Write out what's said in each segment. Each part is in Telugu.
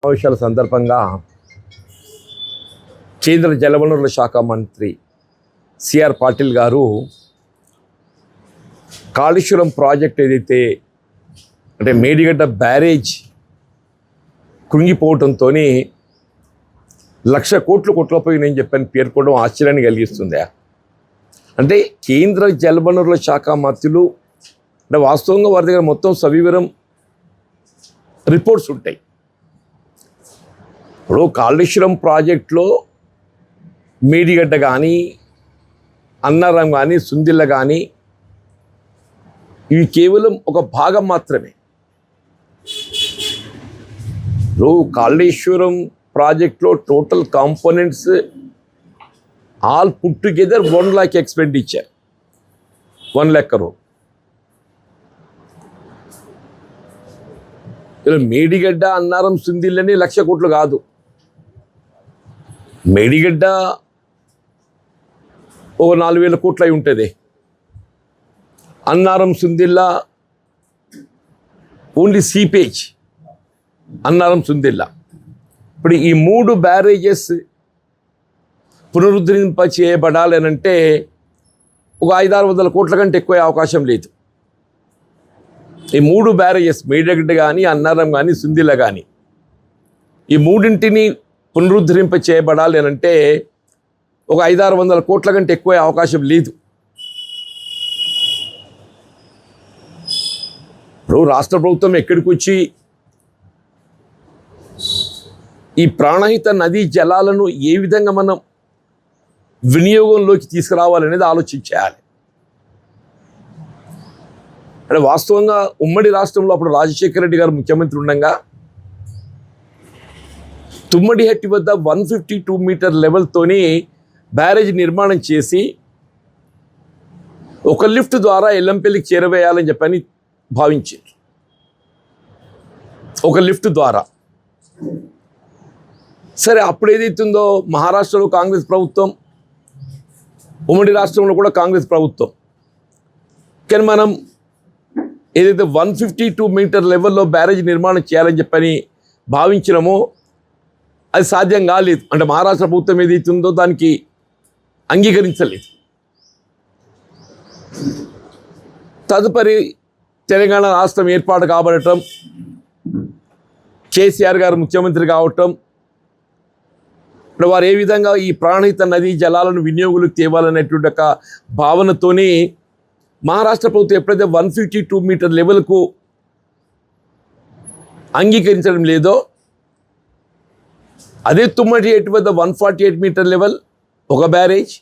సమావేశాల సందర్భంగా కేంద్ర జలవనరుల శాఖ మంత్రి సిఆర్ పాటిల్ గారు కాళేశ్వరం ప్రాజెక్ట్ ఏదైతే అంటే మేడిగడ్డ బ్యారేజ్ కృంగిపోవడంతో 1,00,000 కోట్లు కొట్లపోయినాయని చెప్పని పేర్కొనడం ఆశ్చర్యాన్ని కలిగిస్తుంది. అంటే కేంద్ర జలవనరుల శాఖ మంత్రులు అంటే వాస్తవంగా వారి దగ్గర మొత్తం సవివరం రిపోర్ట్స్ ఉంటాయి. ఇప్పుడు కాళేశ్వరం ప్రాజెక్టులో మేడిగడ్డ కానీ అన్నారం కానీ సుందిల్ల కానీ ఇవి కేవలం ఒక భాగం మాత్రమే. ఇప్పుడు కాళేశ్వరం ప్రాజెక్టులో total components all put together 1 lakh expenditure 1 lakh crore. ఇలా మేడిగడ్డ అన్నారం సుందిల్లని 1,00,000 కోట్లు కాదు. మేడిగడ్డ ఒక 4,000 కోట్లు అయి ఉంటుంది. Annaram Sundilla only seepage Annaram Sundilla. ఇప్పుడు ఈ 3 బ్యారేజెస్ పునరుద్ధరింప చేయబడాలనంటే ఒక 500-600 కోట్ల కంటే ఎక్కువ అవకాశం లేదు. ఈ 3 బ్యారేజెస్ మేడిగడ్డ కానీ అన్నారం కానీ సుందిల్ల కానీ ఈ మూడింటిని పునరుద్ధరింప చేయబడాలి అనంటే ఒక 500-600 కోట్ల కంటే ఎక్కువ అవకాశం లేదు. ఇప్పుడు రాష్ట్ర ప్రభుత్వం ఎక్కడికి వచ్చి ఈ ప్రాణహిత నదీ జలాలను ఏ విధంగా మనం వినియోగంలోకి తీసుకురావాలనేది ఆలోచించాలి. అంటే వాస్తవంగా ఉమ్మడి రాష్ట్రంలో అప్పుడు రాజశేఖర రెడ్డి గారు ముఖ్యమంత్రి ఉండగా తుమ్మడిహట్టి వద్ద 152 మీటర్ లెవెల్తోని బ్యారేజ్ నిర్మాణం చేసి ఒక లిఫ్ట్ ద్వారా ఎల్లంపల్లికి చేరవేయాలని చెప్పని భావించారు. ఒక లిఫ్ట్ ద్వారా. సరే, అప్పుడు ఏదైతుందో మహారాష్ట్రలో కాంగ్రెస్ ప్రభుత్వం, ఉమ్మడి రాష్ట్రంలో కూడా కాంగ్రెస్ ప్రభుత్వం, కానీ మనం ఏదైతే 152 మీటర్ లెవెల్లో బ్యారేజ్ నిర్మాణం చేయాలని చెప్పని భావించినామో అది సాధ్యం కాలేదు. అంటే మహారాష్ట్ర ప్రభుత్వం ఏదైతుందో దానికి అంగీకరించలేదు. తదుపరి తెలంగాణ రాష్ట్రం ఏర్పాటు కాబడటం, కేసీఆర్ గారు ముఖ్యమంత్రి కావటం, ఇప్పుడు వారు ఏ విధంగా ఈ ప్రాణహిత నదీ జలాలను వినియోగులకు తేవాలనేటువంటి ఒక భావనతోని మహారాష్ట్ర ప్రభుత్వం ఎప్పుడైతే 152 మీటర్ లెవెల్కు అంగీకరించడం లేదో అదే తుమ్మడిహట్టి వద్ద 148 మీటర్ లెవెల్ ఒక బ్యారేజ్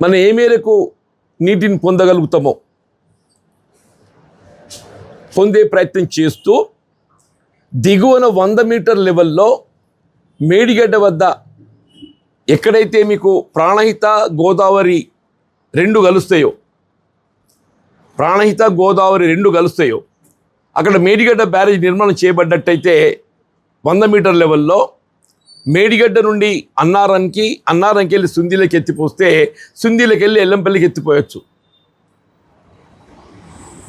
మనం ఏ మేరకు నీటిని పొందగలుగుతామో పొందే ప్రయత్నం చేస్తూ దిగువన 100 మీటర్ లెవెల్లో మేడిగడ్డ వద్ద ఎక్కడైతే మీకు ప్రాణహిత గోదావరి రెండు కలుస్తాయో అక్కడ మేడిగడ్డ బ్యారేజ్ నిర్మాణం చేయబడ్డట్టయితే 100 మీటర్ లెవెల్లో మేడిగడ్డ నుండి అన్నారంకి వెళ్ళి సుందిలకి ఎత్తిపోస్తే సుందిలకి వెళ్ళి ఎల్లంపల్లికి ఎత్తిపోయచ్చు.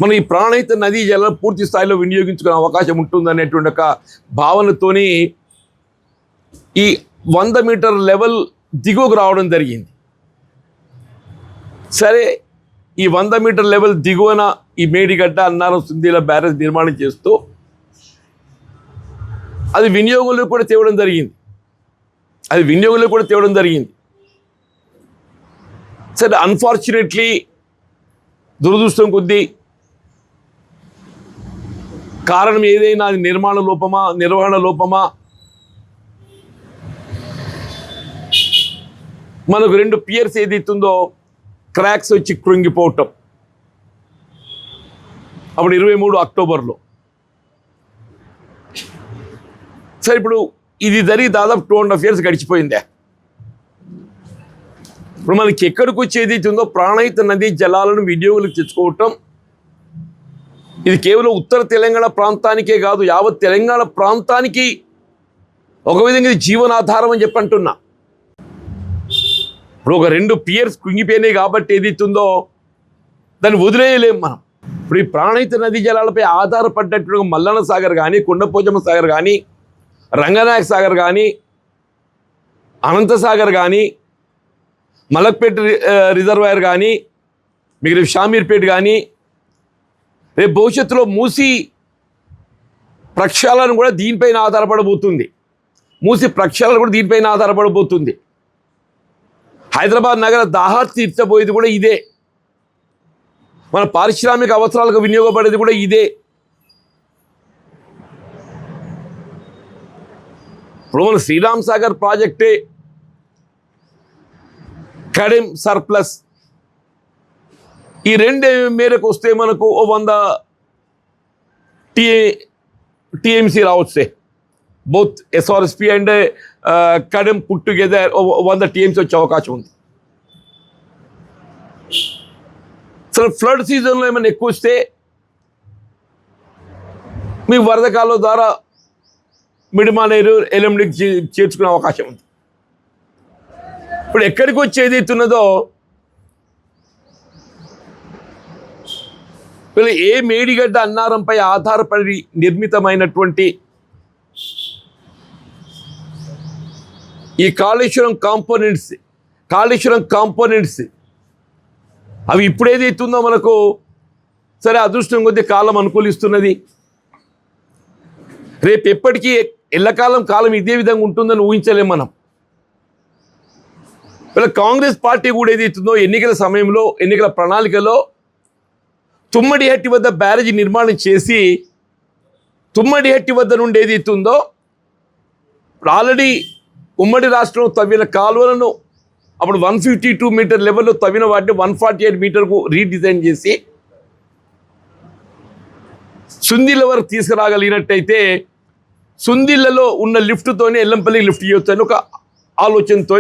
మనం ఈ ప్రాణహిత నదీ జలాలు పూర్తి స్థాయిలో వినియోగించుకునే అవకాశం ఉంటుందనేటువంటి ఒక భావనతోని ఈ 100 మీటర్ లెవెల్ దిగువకు రావడం జరిగింది. సరే, ఈ 100 మీటర్ లెవెల్ దిగువన ఈ మేడిగడ్డ అన్నారం సుందిల బ్యారేజ్ నిర్మాణం చేస్తూ అది వినియోగంలో కూడా తేవడం జరిగింది. సరే, అన్ఫార్చునేట్లీ దురదృష్టం కొద్దీ కారణం ఏదైనా అది నిర్వహణ లోపమా మనకు 2 పియర్స్ ఏదైతుందో క్రాక్స్ వచ్చి కృంగిపోవటం అప్పుడు 23 అక్టోబర్లో. సరే, ఇప్పుడు ఇది జరిగి దాదాపు 2.5 years గడిచిపోయిందే. ఇప్పుడు మనకి ఎక్కడికి వచ్చి ఏదైతుందో ప్రాణహిత నదీ జలాలను వినియోగులకు తెచ్చుకోవటం ఇది కేవలం ఉత్తర తెలంగాణ ప్రాంతానికే కాదు, యావత్ తెలంగాణ ప్రాంతానికి ఒక విధంగా ఇది జీవనాధారం అని చెప్పి అంటున్నా. ఇప్పుడు ఒక 2 పియర్స్ కుంగిపోయినాయి కాబట్టి ఏదైతుందో దాన్ని వదిలేయలేము మనం. ఇప్పుడు ఈ ప్రాణహిత నదీ జలాలపై ఆధారపడ్డట్టుగా మల్లన్న సాగర్ కానీ, కొండపోచమ్మ సాగర్ కానీ, రంగనాయక సాగర్ కానీ, అనంత సాగర్ కానీ, మలక్పేట రిజర్వాయర్ కానీ, మీకు షామీర్పేట కానీ, రేపు భవిష్యత్తులో మూసి ప్రక్షాళన కూడా దీనిపైన ఆధారపడబోతుంది. మూసి ప్రక్షాళన కూడా దీనిపైన ఆధారపడబోతుంది. హైదరాబాద్ నగర దాహార్తి తీర్చబోయేది కూడా ఇదే. మన పారిశ్రామిక అవసరాలకు వినియోగపడేది కూడా ఇదే. ఇప్పుడు మన శ్రీరామ్ సాగర్ ప్రాజెక్టే కడెం సర్ప్లస్ ఈ రెండు మేరకు వస్తే మనకు 100 టీఎంసీ రావచ్చే. Both SRSP and Kadem put together 100 TMC వచ్చే అవకాశం ఉంది. అసలు ఫ్లడ్ సీజన్లో ఏమైనా ఎక్కువ వస్తే మీ వరద కాలువ ద్వారా మిడిమానేరు ఎలిమినేట్ చేర్చుకునే అవకాశం ఉంది. ఇప్పుడు ఎక్కడికి వచ్చి ఏదైతున్నదో వీళ్ళు ఏ మేడిగడ్డ అన్నారంపై ఆధారపడి నిర్మితమైనటువంటి ఈ కాళేశ్వరం కాంపోనెంట్స్ అవి ఇప్పుడు ఏదైతుందో మనకు సరే అదృష్టం కొద్దీ కాలం అనుకూలిస్తున్నది. రేపు ఎప్పటికీ కాలం ఇదే విధంగా ఉంటుందని ఊహించలేం మనం. వీళ్ళ కాంగ్రెస్ పార్టీ కూడా ఏదైతుందో ఎన్నికల సమయంలో ఎన్నికల ప్రణాళికలో తుమ్మడిహట్టి వద్ద బ్యారేజీ నిర్మాణం చేసి తుమ్మడిహట్టి వద్ద నుండి ఏదైతుందో ఆల్రెడీ ఉమ్మడి రాష్ట్రం తవ్విన కాలువలను అప్పుడు 152 మీటర్ లెవెల్లో తవ్విన వాటిని 148 మీటర్కు రీడిజైన్ చేసి సుందిళ్ళ వరకు తీసుకురాగలిగినట్టయితే సుందిళ్ళలో ఉన్న లిఫ్ట్తోనే ఎల్లంపల్లికి లిఫ్ట్ చేయొచ్చు అని ఒక ఆలోచనతో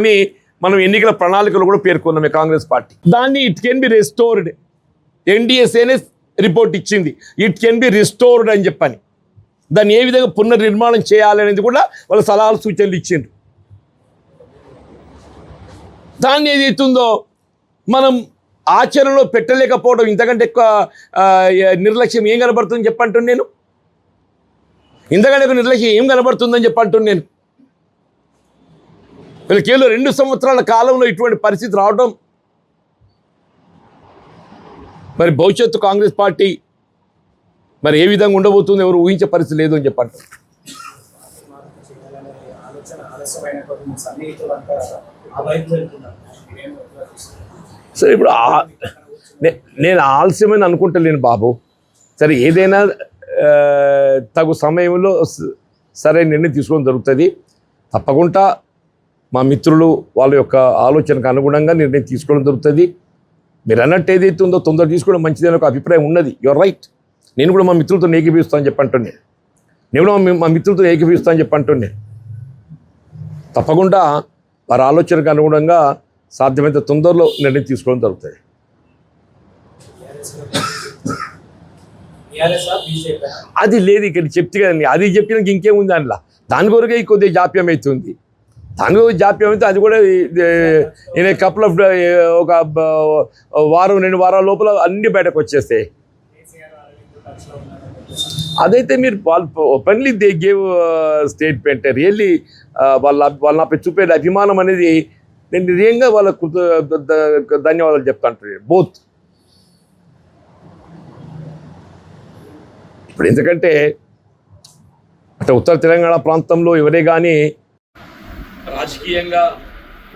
మనం ఎన్నికల ప్రణాళికలు కూడా పేర్కొన్నామే కాంగ్రెస్ పార్టీ. దాన్ని ఇట్ కెన్ బి రెస్టోర్డ్, ఎన్డీఎస్ఏనే రిపోర్ట్ ఇచ్చింది, ఇట్ కెన్ బి రిస్టోర్డ్ అని చెప్పని. దాన్ని ఏ విధంగా పునర్నిర్మాణం చేయాలనేది కూడా వాళ్ళ సలహాలు సూచనలు ఇచ్చిండ్రు. దాన్ని ఏదైతుందో మనం ఆచరణలో పెట్టలేకపోవడం ఇంతకంటే ఎక్కువ నిర్లక్ష్యం ఏం కనబడుతుందని చెప్పంటున్నాను నేను. ఇంతకంటే ఎక్కువ నిర్లక్ష్యం ఏం కనబడుతుందని చెప్పంటున్నాను నేను. వీళ్ళకి కేవలం 2 సంవత్సరాల కాలంలో ఇటువంటి పరిస్థితి రావడం మరి భవిష్యత్తు కాంగ్రెస్ పార్టీ మరి ఏ విధంగా ఉండబోతుందో ఎవరు ఊహించే పరిస్థితి లేదు అని చెప్పండి. సరే ఇప్పుడు నేను ఆలస్యమని అనుకుంటలేను బాబు. సరే ఏదైనా తగు సమయంలో సరైన నిర్ణయం తీసుకోవడం జరుగుతుంది. తప్పకుండా మా మిత్రులు వాళ్ళ యొక్క ఆలోచనకు అనుగుణంగా నిర్ణయం తీసుకోవడం జరుగుతుంది. మీరు అన్నట్టు ఏదైతే ఉందో తొందర తీసుకోవడం మంచిదని ఒక అభిప్రాయం ఉన్నది. Your right. నేను కూడా మా మిత్రులతో ఏకీభవిస్తాను చెప్పంటున్నాను. నేను కూడా మా మిత్రులతో ఏకీభవిస్తాను చెప్పంటున్నాను. తప్పకుండా వారి ఆలోచనకు అనుగుణంగా సాధ్యమైనంత తొందరలో నిర్ణయం తీసుకోవడం జరుగుతుంది. అది లేదు ఇక్కడ చెప్తే కదండి, అది చెప్పినాక ఇంకేముంది అందులో. దాని కొరకే కొద్దిగా జాప్యం అవుతుంది. దాని జాప్యం అయితే అది కూడా నేను కపుల్ ఆఫ్ ఒక వారం 2 వారాల లోపల అన్ని బయటకు వచ్చేస్తాయి. అదైతే మీరు openly they gave statement. Really వాళ్ళ నాపై చూపే అభిమానం అనేది నేను నిజంగా వాళ్ళకు ధన్యవాదాలు చెప్తాను బోత్. ఇప్పుడు ఎందుకంటే అంటే ఉత్తర తెలంగాణ ప్రాంతంలో ఎవరే కానీ రాజకీయంగా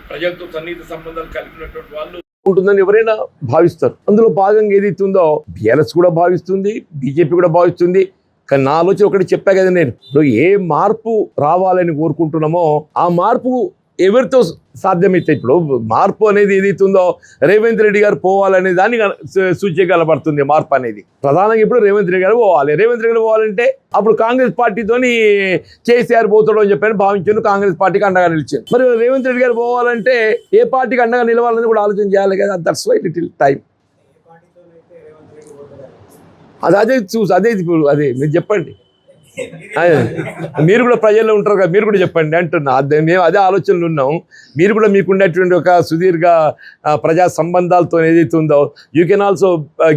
ప్రజలతో సన్నిహిత సంబంధాలు కలిగినటువంటి వాళ్ళు ఉంటుందని ఎవరైనా భావిస్తారు. అందులో భాగంగా ఏదైతే ఉందో బీఆర్ఎస్ కూడా భావిస్తుంది, బీజేపీ కూడా భావిస్తుంది. కానీ నా ఆలోచన ఒకటి చెప్పా కదా, నేను ఇప్పుడు ఏ మార్పు రావాలని కోరుకుంటున్నామో ఆ మార్పు ఎవరితో సాధ్యమైతే ఇప్పుడు మార్పు అనేది ఏదైతే ఉందో రేవంత్ రెడ్డి గారు పోవాలనే దాన్ని సూచిక కనబడుతుంది. మార్పు అనేది ప్రధానంగా ఇప్పుడు రేవంత్ రెడ్డి గారు పోవాలి. రేవంత్ రెడ్డి గారు పోవాలంటే అప్పుడు కాంగ్రెస్ పార్టీతోని కేసీఆర్ పోతాడు అని చెప్పని భావించాను, కాంగ్రెస్ పార్టీకి అండగా నిలిచాను. మరి రేవంత్ రెడ్డి గారు పోవాలంటే ఏ పార్టీకి అండగా నిలవాలని కూడా ఆలోచన చేయాలి కదా. That's why little time. అదే ఇప్పుడు మీరు చెప్పండి. మీరు కూడా ప్రజల్లో ఉంటారు కదా, మీరు కూడా చెప్పండి అంటున్నా. మేము అదే ఆలోచనలు ఉన్నాం. మీరు కూడా మీకుండేటువంటి ఒక సుదీర్ఘ ప్రజా సంబంధాలతో ఏదైతే ఉందో you can also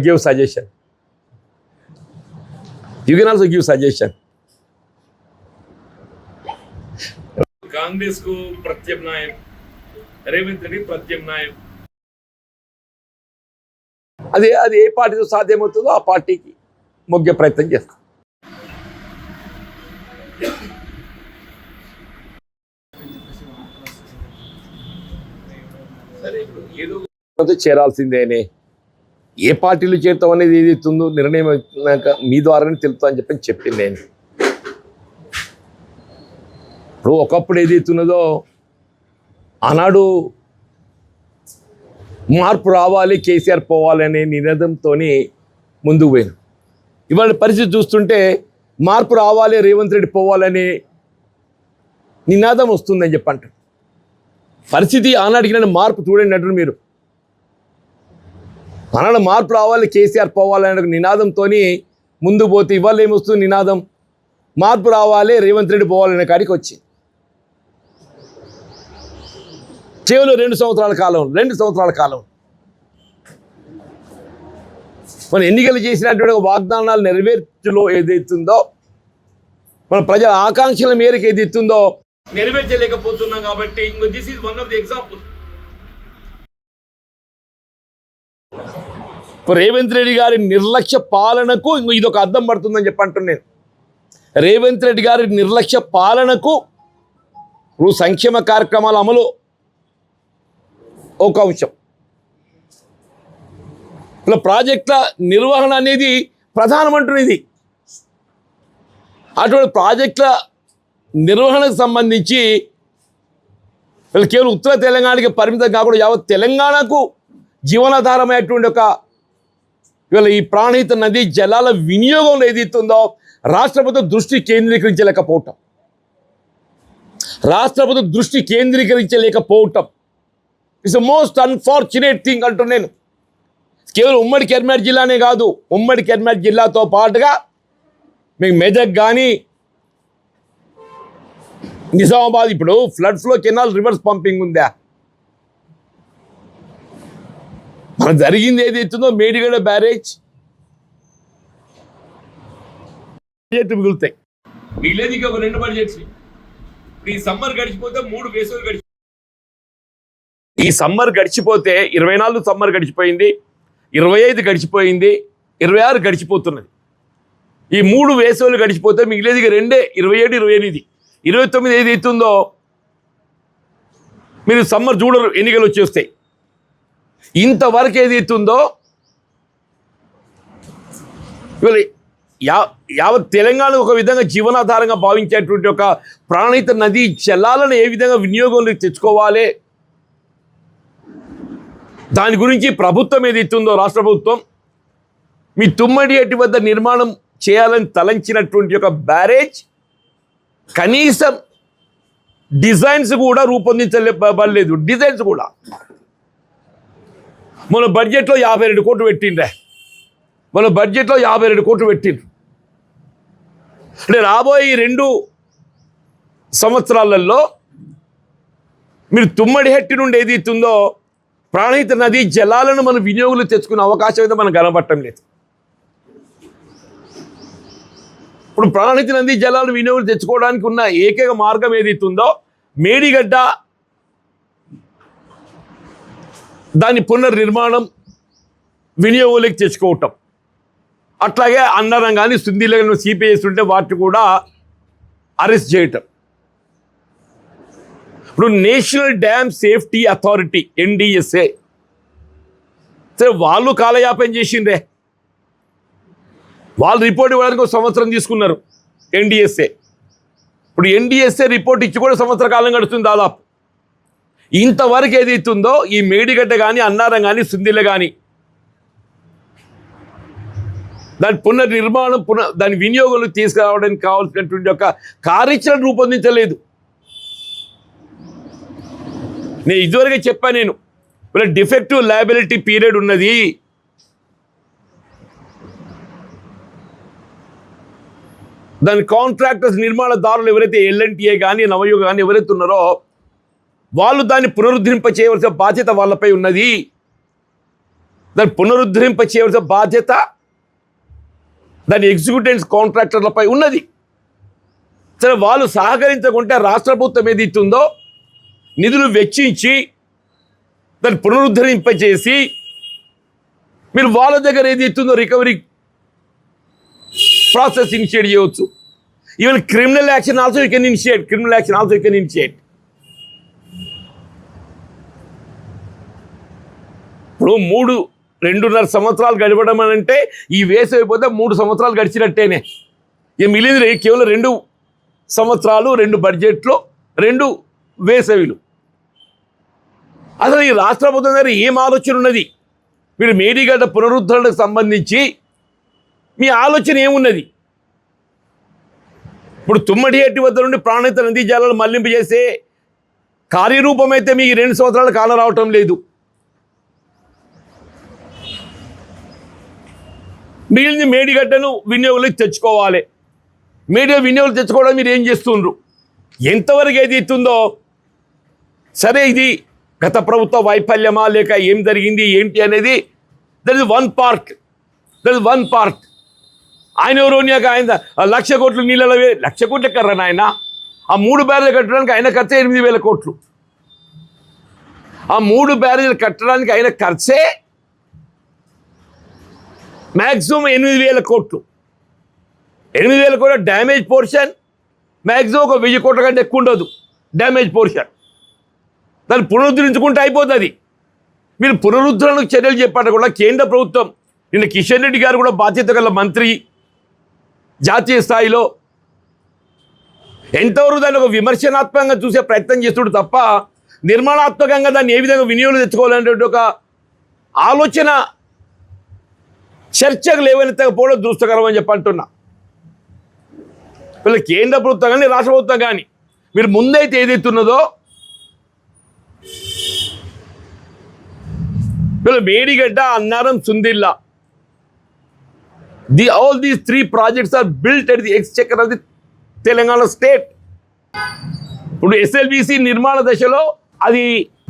give suggestion. You can also give suggestion. Congress కు ప్రత్యామ్నాయం రేవంత్ రెడ్డి ప్రత్యామ్నాయం. అది ఏ పార్టీతో సాధ్యమవుతుందో ఆ పార్టీకి మొగ్గే ప్రయత్నం చేస్తాం. చేరాల్సిందేనే. ఏ పార్టీలు చేరుతాం అనేది ఏది ఇస్తుందో నిర్ణయం మీ ద్వారానే తెలుపుతా అని చెప్పింది నేను. ఇప్పుడు ఒకప్పుడు ఏది ఇస్తున్నదో ఆనాడు మార్పు రావాలి, కేసీఆర్ పోవాలనే నినాదంతో ముందుకు పోయినాం. ఇవాళ పరిస్థితి చూస్తుంటే మార్పు రావాలి, రేవంత్ రెడ్డి పోవాలనే నినాదం వస్తుందని చెప్పంటారు. పరిస్థితి ఆనాడికి మార్పు చూడండి అంటారు మీరు. ఆనాడు మార్పు రావాలి, కేసీఆర్ పోవాలనే నినాదంతో ముందుకు పోతే ఇవాళ ఏమొస్తుంది నినాదం? మార్పు రావాలి, రేవంత్ రెడ్డి పోవాలనే కాడికి వచ్చి కేవలం 2 సంవత్సరాల కాలం మన ఎన్నికలు చేసినటువంటి వాగ్దానాలు నెరవేర్చులో ఏదైతుందో, మన ప్రజల ఆకాంక్షల మేరకు ఏదైతుందో నెరవేర్చలేకపోతున్నాం. కాబట్టి this is one of the example. Revanth Reddy గారి నిర్లక్ష్య పాలనకు ఇదొక అద్దం పడుతుందని చెప్పంటున్నాను నేను. రేవంత్ రెడ్డి గారి నిర్లక్ష్య పాలనకు సంక్షేమ కార్యక్రమాల అమలు ఒక అంశం, ఇలా ప్రాజెక్టుల నిర్వహణ అనేది ప్రధానమంటున్నది. అటువంటి ప్రాజెక్టుల నిర్వహణకు సంబంధించి వీళ్ళు కేవలం ఉత్తర తెలంగాణకి పరిమితం కాకుండా యావత్ తెలంగాణకు జీవనాధారమైనటువంటి ఒక ఇవాళ ఈ ప్రాణహిత నదీ జలాల వినియోగంలో ఏదైతుందో రాష్ట్ర ప్రభుత్వం దృష్టి కేంద్రీకరించలేకపోవటం it's the most unfortunate thing అంటున్నాను. కేవలం ఉమ్మడి కరీంనగర్ జిల్లానే కాదు, ఉమ్మడి కరీంనగర్ జిల్లాతో పాటుగా మీకు మెదక్ కానీ నిజామాబాద్, ఇప్పుడు flood flow canal reverse pumping ఉందా? మనకు జరిగింది ఏదైతుందో మేడిగడ్డ బ్యారేజ్ మిగులుతాయి. మిగిలేదు ఇక 2 బడ్జెట్స్. ఈ సమ్మర్ గడిచిపోతే 3 వేసవులు గడిచి, ఈ సమ్మర్ గడిచిపోతే 24 సమ్మర్ గడిచిపోయింది, 25 గడిచిపోయింది, 26 గడిచిపోతున్నది. ఈ 3 వేసవులు గడిచిపోతే మిగిలేదు ఇక 2, 27, 28, 29 ఏది అవుతుందో మీరు సమ్మర్ చూడరు, ఎన్నికలు వచ్చేస్తాయి. ఇంతవరకు ఏది అవుతుందో ఇవాళ యావత్ తెలంగాణ ఒక విధంగా జీవనాధారంగా భావించేటువంటి ఒక ప్రాణహిత నదీ జలాలను ఏ విధంగా వినియోగంలోకి తెచ్చుకోవాలి, దాని గురించి ప్రభుత్వం ఏది ఇస్తుందో రాష్ట్ర ప్రభుత్వం మీ తుమ్మడియేటి వద్ద నిర్మాణం చేయాలని తలంచినటువంటి ఒక బ్యారేజ్ కనీసం డిజైన్స్ కూడా రూపొందించబడలేదు. డిజైన్స్ కూడా మన బడ్జెట్లో 52 కోట్లు పెట్టిండ్రే, మన బడ్జెట్లో 52 కోట్లు పెట్టిండ్రు. అంటే రాబోయే 2 సంవత్సరాలలో మీరు తుమ్మడిహెట్టి నుండి ఏది ఇస్తుందో ప్రాణహిత నదీ జలాలను మన వినియోగంలో తెచ్చుకునే అవకాశం అయితే మనకు కనబడటం లేదు. ఇప్పుడు ప్రాణహిత నదీ జలాలను వినియోగం తెచ్చుకోవడానికి ఉన్న ఏకైక మార్గం ఏదైతుందో మేడిగడ్డ దాని పునర్నిర్మాణం వినియోగంలోకి తెచ్చుకోవటం, అట్లాగే అన్నారం కానీ సుందీలో కానీ సిపిఎస్ ఉంటే వాటిని కూడా అరెస్ట్ చేయటం. ఇప్పుడు national dam safety authority NDSA సరే వాళ్ళు కాలయాపన చేసిందే, వాళ్ళు రిపోర్ట్ ఇవ్వడానికి 1 సంవత్సరం తీసుకున్నారు NDSA. ఇప్పుడు NDSA రిపోర్ట్ ఇచ్చి కూడా 1 సంవత్సర కాలం గడుస్తుంది దాదాపు. ఇంతవరకు ఏదైతుందో ఈ మేడిగడ్డ కానీ అన్నారం కానీ సుందీల కానీ దాని పునర్నిర్మాణం దాని వినియోగంలో తీసుకురావడానికి కావాల్సినటువంటి ఒక కార్యాచరణ రూపొందించలేదు. నేను ఇదివరకే చెప్పాను, నేను ఇలా డిఫెక్టివ్ లయబిలిటీ పీరియడ్ ఉన్నది. దాని కాంట్రాక్టర్స్ నిర్మాణదారులు ఎవరైతే LNTA కానీ నవయుగ కానీ ఎవరైతే ఉన్నారో వాళ్ళు దాన్ని పునరుద్ధరింప చేయవలసిన బాధ్యత వాళ్ళపై ఉన్నది. దాన్ని పునరుద్ధరింప చేయవలసిన బాధ్యత దాని ఎగ్జిక్యూటివ్స్ కాంట్రాక్టర్లపై ఉన్నది. సరే, వాళ్ళు సహకరించకుంటే రాష్ట్ర ప్రభుత్వం ఏది ఇస్తుందో నిధులు వెచ్చించి దాన్ని పునరుద్ధరింపచేసి మీరు వాళ్ళ దగ్గర ఏది ఇస్తుందో రికవరీ ప్రాసెస్ ఇనిషియేట్ చేయవచ్చు. Even criminal action also you can initiate. ఇప్పుడు 2.5 సంవత్సరాలు గడపడం అని అంటే ఈ వేసవి అయిపోతే 3 సంవత్సరాలు గడిచినట్టేనే. ఇక మిగిలింది కేవలం 2 సంవత్సరాలు, 2 బడ్జెట్లు, 2 వేసవిలు. అసలు ఈ రాష్ట్ర ప్రభుత్వం దగ్గర ఏం ఆలోచన ఉన్నది? మీరు మేడిగడ్డ పునరుద్ధరణకు సంబంధించి మీ ఆలోచన ఏమున్నది? ఇప్పుడు తుమ్మడిహెట్టి వద్ద నుండి ప్రాణహిత నదీ జలాలు మళ్లింపు చేసే కార్యరూపం అయితే మీకు 2 సంవత్సరాలు కాలం రావటం లేదు. మిగిలిన మేడిగడ్డను వినియోగంలోకి తెచ్చుకోవాలి. వినియోగం తెచ్చుకోవడం మీరు ఏం చేస్తుండ్రు? ఎంతవరకు ఏది ఇస్తుందో సరే, ఇది గత ప్రభుత్వ వైఫల్యమా లేక ఏం జరిగింది ఏంటి అనేది దట్ ఇస్ వన్ పార్ట్. ఆయన ఎవరోనియాక ఆయన 1,00,000 కోట్లు నీళ్ళలో 1,00,000 కోట్లు ఎక్కర్రని ఆయన ఆ 3 బ్యారేజీలు కట్టడానికి ఆయన ఖర్చే 8,000 కోట్లు. ఆ 3 బ్యారేజీలు కట్టడానికి ఆయన ఖర్చే మ్యాక్సిమం 8,000 కోట్లు. 8,000 కోట్ల డ్యామేజ్ పోర్షన్. మ్యాక్సిమం ఒక 1,000 కోట్ల కంటే ఎక్కువ ఉండదు డ్యామేజ్ పోర్షన్. దాన్ని పునరుద్ధరించుకుంటే అయిపోతుంది. మీరు పునరుద్ధరణకు చర్యలు చెప్పకుండా కేంద్ర ప్రభుత్వం, నిన్న కిషన్ రెడ్డి గారు కూడా బాధ్యత గల మంత్రి జాతీయ స్థాయిలో ఎంతవరకు దాన్ని ఒక విమర్శనాత్మకంగా చూసే ప్రయత్నం చేస్తుడు తప్ప నిర్మాణాత్మకంగా దాన్ని ఏ విధంగా వినియోగం తెచ్చుకోవాలనే ఒక ఆలోచన చర్చకు లేవనెత్తకపోవడం దురదృష్టకరం అని చెప్పంటున్నా. వీళ్ళ కేంద్ర ప్రభుత్వం కానీ రాష్ట్ర ప్రభుత్వం కానీ మీరు ముందైతే ఏదైతున్నదో వీళ్ళ Medigadda, Annaram, Sundilla, all these 3 projects are built at the exchequer of the Telangana state. ఇప్పుడు ఎస్ఎల్బిసి నిర్మాణ దశలో అది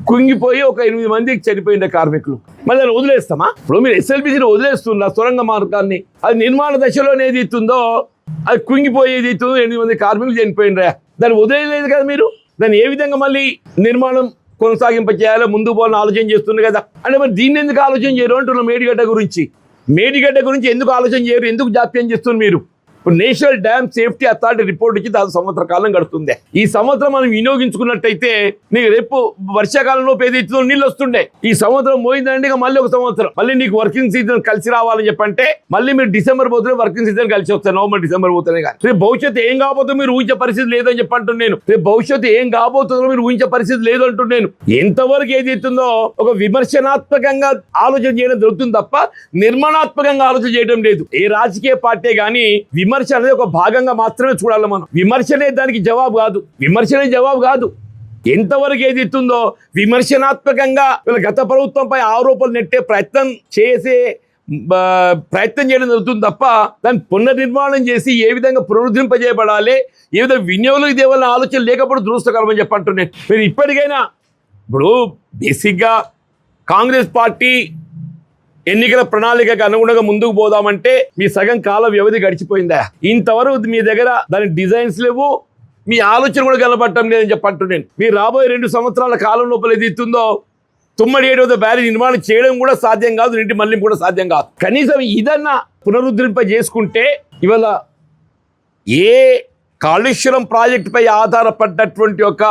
కుంగిపోయి ఒక 8 మందికి చనిపోయిన కార్మికులు. మళ్ళీ దాన్ని వదిలేస్తామా? ఇప్పుడు మీరు ఎస్ఎల్బిసిని వదిలేస్తున్న సొరంగ మార్గాన్ని, అది నిర్మాణ దశలోనే ఏది ఇస్తుందో అది కుంగిపోయేది ఇస్తుందో 8 మంది కార్మికులు చనిపోయినరా. దాన్ని వదిలేదు కదా మీరు. దాన్ని ఏ విధంగా మళ్ళీ నిర్మాణం కొనసాగింప చేయాలో ముందుకు పోవాలని ఆలోచన చేస్తుంది కదా. అంటే మరి దీన్ని ఎందుకు ఆలోచన చేయరు అంటున్నాం. మేడిగడ్డ గురించి ఎందుకు ఆలోచన చేయరు? ఎందుకు జాప్యం చేస్తున్నారు మీరు? ఇప్పుడు national dam safety authority report ఇచ్చి దాని సంవత్సర కాలం గడుస్తుంది. ఈ సంవత్సరం మనం వినియోగించుకున్నట్టయితే నీకు రేపు వర్షాకాలంలో ఏదైతుందో నీళ్ళు వస్తుండే. ఈ సంవత్సరం పోయిందంటే ఇక మళ్ళీ ఒక సంవత్సరం మళ్ళీ నీకు వర్కింగ్ సీజన్ కలిసి రావాలని చెప్పంటే మళ్ళీ మీరు డిసెంబర్ పోతే వర్కింగ్ సీజన్ కలిసి వస్తాయి. నవంబర్, డిసెంబర్ పోతేనే కానీ రేపు భవిష్యత్తు ఏం కాబోతుందో మీరు ఊహించే పరిస్థితి లేదని చెప్పంటున్నాను నేను. రేపు భవిష్యత్తు ఏం కాబోతుందో మీరు ఊహించే పరిస్థితి లేదు అంటున్నాను. ఎంతవరకు ఏదైతుందో ఒక విమర్శనాత్మకంగా ఆలోచన చేయడం దొరుకుతుంది తప్ప నిర్మాణాత్మకంగా ఆలోచన చేయడం లేదు. ఏ రాజకీయ పార్టీ కానీ విమర్శ అనేది ఒక భాగంగా మాత్రమే చూడాలి మనం. విమర్శనే దానికి జవాబు కాదు. ఎంతవరకు ఏది ఇస్తుందో విమర్శనాత్మకంగా వీళ్ళ గత ప్రభుత్వంపై ఆరోపణలు నెట్టే ప్రయత్నం చేయడం జరుగుతుంది తప్ప దాన్ని పునర్నిర్మాణం చేసి ఏ విధంగా పునరుద్ధరింపజేయబడాలి, ఏ విధంగా వినియోగంలోకి దేవాలని ఆలోచన లేకపోతే దురదృష్టకరమని చెప్పంటున్నాను. మీరు ఇప్పటికైనా ఇప్పుడు బేసిక్గా కాంగ్రెస్ పార్టీ ఎన్నికల ప్రణాళికకు అనుగుణంగా ముందుకు పోదామంటే మీ సగం కాల వ్యవధి గడిచిపోయిందా? ఇంతవరకు మీ దగ్గర దాని డిజైన్స్ లేవు, మీ ఆలోచన కూడా కనబడటం లేదని చెప్పంటున్నాను. మీరు రాబోయే 2 సంవత్సరాల కాలం లోపల ఏది ఇస్తుందో తుమ్మడిహెట్టి వద్ద బ్యారేజ్ నిర్మాణం చేయడం కూడా సాధ్యం కాదు, నీటి మళ్లింపు కూడా సాధ్యం కాదు. కనీసం ఇదన్నా పునరుద్ధరింపజేసుకుంటే ఇవాళ ఏ కాళేశ్వరం ప్రాజెక్టుపై ఆధారపడ్డటువంటి ఒక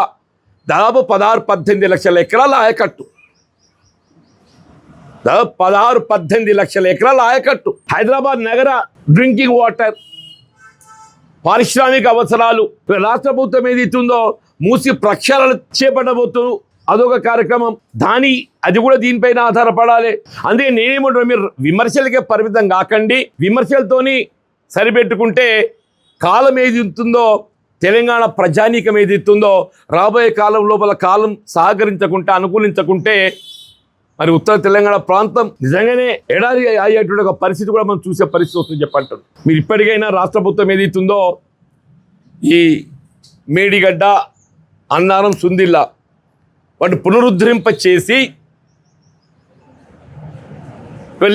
దాదాపు 16-18 లక్షల ఎకరాల ఆయకట్టు, దాదాపు 16-18 లక్షల ఎకరాల ఆయకట్టు, హైదరాబాద్ నగర డ్రింకింగ్ వాటర్, పారిశ్రామిక అవసరాలు, రాష్ట్ర ప్రభుత్వం ఏది ఇస్తుందో మూసి ప్రక్షాళన చేపట్టబోతూ అదొక కార్యక్రమం. అది కూడా దీనిపైన ఆధారపడాలి. అందుకే నేనేమంటున్నా, మీరు విమర్శలకే పరిమితం కాకండి. విమర్శలతోని సరిపెట్టుకుంటే కాలం ఏది ఉంటుందో, తెలంగాణ ప్రజానీకం ఏది ఇస్తుందో రాబోయే కాలం లోపల కాలం సహకరించకుంటే, అనుకూలించకుంటే మరి ఉత్తర తెలంగాణ ప్రాంతం నిజంగానే ఎడారి అయ్యేటువంటి ఒక పరిస్థితి కూడా మనం చూసే పరిస్థితి వస్తుంది చెప్పంటారు. మీరు ఇప్పటికైనా రాష్ట్ర ప్రభుత్వం ఏదైతుందో ఈ మేడిగడ్డ, అన్నారం, సుందిల్లా వాటిని పునరుద్ధరింప చేసి,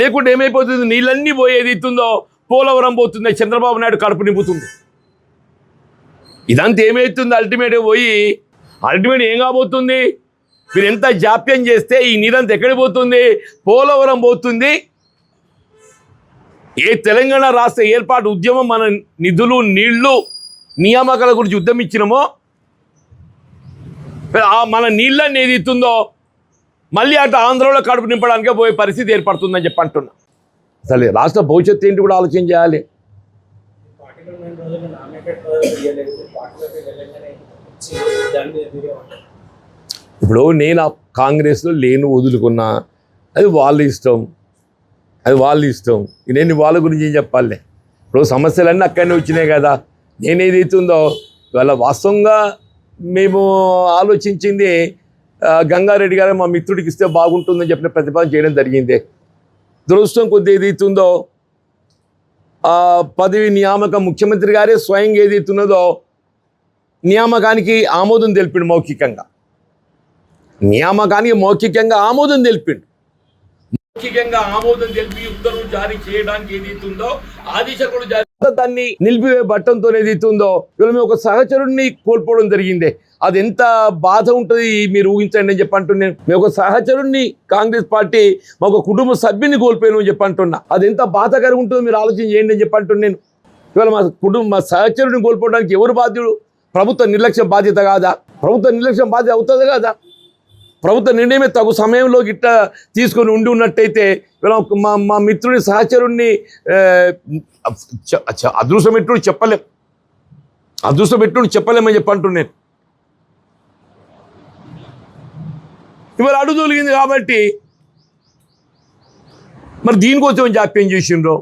లేకుంటే ఏమైపోతుంది, నీళ్ళన్నీ పోయేది ఇస్తుందో పోలవరం పోతుంది, చంద్రబాబు నాయుడు కడుపు నింపుతుంది. ఇదంతా ఏమవుతుంది? అల్టిమేట్గా పోయి అల్టిమేట్ ఏం కాబోతుంది? మీరు ఎంత జాప్యం చేస్తే ఈ నీరంతా ఎక్కడికి పోతుంది? పోలవరం పోతుంది. ఏ తెలంగాణ రాష్ట్ర ఏర్పాటు ఉద్యమం మన నిధులు, నీళ్లు, నియామకాల గురించి ఉద్యమించినామో మన నీళ్ళని ఏది ఇస్తుందో మళ్ళీ అటు ఆంధ్రలో కడుపు నింపడానికే పోయే పరిస్థితి ఏర్పడుతుందని చెప్పి అంటున్నా. అసలు రాష్ట్ర భవిష్యత్తు ఏంటి కూడా ఆలోచన చేయాలి. ఇప్పుడు నేను ఆ కాంగ్రెస్లో లేను, వదులుకున్నా, అది వాళ్ళ ఇష్టం, అది వాళ్ళ ఇష్టం. నేను వాళ్ళ గురించి ఏం చెప్పాలి? ఇప్పుడు సమస్యలన్నీ అక్కడనే వచ్చినాయి కదా. నేనేదైతుందో ఇవాళ వాస్తవంగా మేము ఆలోచించింది గంగారెడ్డి గారు మా మిత్రుడికి ఇస్తే బాగుంటుందని చెప్పిన ప్రతిపాదన చేయడం జరిగింది. దురదృష్టం కొద్ది ఏదైతుందో పదవి నియామకం ముఖ్యమంత్రి గారే స్వయంగా ఏదైతున్నదో నియామకానికి ఆమోదం తెలిపిండు. నియామకానికి మౌఖికంగా ఆమోదం తెలిపిండు. మౌఖికంగా ఆమోదం తెలిపి ఉత్తర్వులు జారీ చేయడానికి ఏదైతుందో ఆదేశాలు జారీ దాన్ని నిలిపివే బట్టంతో ఏదైతుందో ఇవాళ మేము ఒక సహచరుడిని కోల్పోవడం జరిగింది. అది ఎంత బాధ ఉంటుంది మీరు ఊహించండి అని చెప్పంటున్నాను. మేము ఒక సహచరుడిని, కాంగ్రెస్ పార్టీ మాకు కుటుంబ సభ్యుని కోల్పోయాను అని చెప్పంటున్నా. అది ఎంత బాధకరంగా ఉంటుందో మీరు ఆలోచన చేయండి అని చెప్పంటున్నాను. ఇవాళ మా సహచరుడిని కోల్పోవడానికి ఎవరు బాధ్యుడు? ప్రభుత్వ నిర్లక్ష్యం బాధ్యత కాదా? ప్రభుత్వ నిర్లక్ష్యం బాధ్యత అవుతుంది కదా. ప్రభుత్వ నిర్ణయమే తగు సమయంలో గిట్ట తీసుకొని ఉన్నట్టయితే మా మిత్రుని, సహచరుణ్ణి అదృష్టం పెట్టుడు చెప్పలేమని చెప్పంటున్నాను. ఇవాళ అడుగు తొలిగింది కాబట్టి మరి దీనికోసం జాప్యం చేసిండ్రో,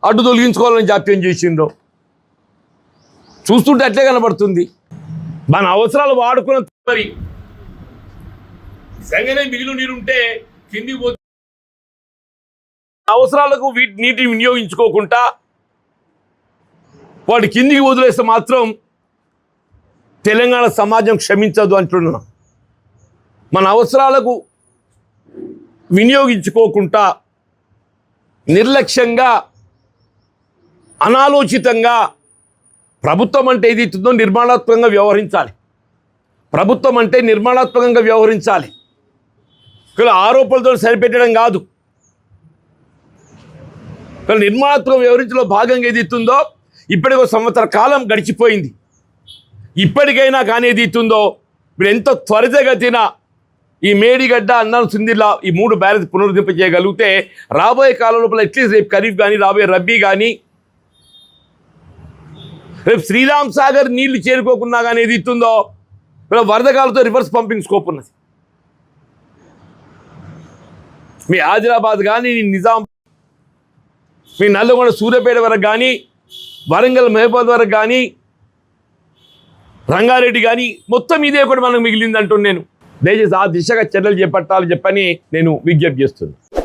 అడ్డు తొలగించుకోవాలని జాప్యం చేసిండ్రో చూస్తుంటే అట్లే కనబడుతుంది. మన అవసరాలు వాడుకున్న మరి సంగనే మిగిలిన నీరుంటే కిందికి పోతే అవసరాలకు నీటిని వినియోగించుకోకుండా వాటి కిందికి వదిలేస్తే మాత్రం తెలంగాణ సమాజం క్షమించదు అంటున్నాం. మన అవసరాలకు వినియోగించుకోకుండా నిర్లక్ష్యంగా, అనాలోచితంగా ప్రభుత్వం అంటే ఏదైతుందో నిర్మాణాత్మకంగా వ్యవహరించాలి. ప్రభుత్వం అంటే నిర్మాణాత్మకంగా వ్యవహరించాలి. ఇక్కడ ఆరోపణలతో సరిపెట్టడం కాదు. ఇక్కడ నిర్మాణాత్మక వ్యవహరించలో భాగంగా ఏదైతుందో ఇప్పటికో సంవత్సర కాలం గడిచిపోయింది. ఇప్పటికైనా కానీ ఏదైతుందో ఇప్పుడు ఎంతో త్వరితగతిన ఈ మేడిగడ్డ, అన్నం, సిందిల్లా ఈ 3 బ్యారేజ్ పునరుద్ధరింప చేయగలిగితే రాబోయే కాలం లోపల అట్లీస్ట్ రేపు ఖరీఫ్ కానీ, రాబోయే రబ్బీ కానీ, రేపు శ్రీరామ్ సాగర్ నీళ్లు చేరుకోకున్నా కానీ ఏది ఇస్తుందో వరదకాలతో రివర్స్ పంపింగ్ స్కోప్ ఉన్నది. మీ ఆదిలాబాద్ కానీ, నిజాం, మీ నల్లగొండ, సూర్యాపేట వరకు కానీ, వరంగల్, మహబూబాద్ వరకు కానీ, రంగారెడ్డి కానీ మొత్తం ఇదే ఒకటి మనకు మిగిలింది అంటున్నాను. దయచేసి ఆ దిశగా చర్యలు చేపట్టాలని చెప్పని నేను విజ్ఞప్తి చేస్తున్నాను.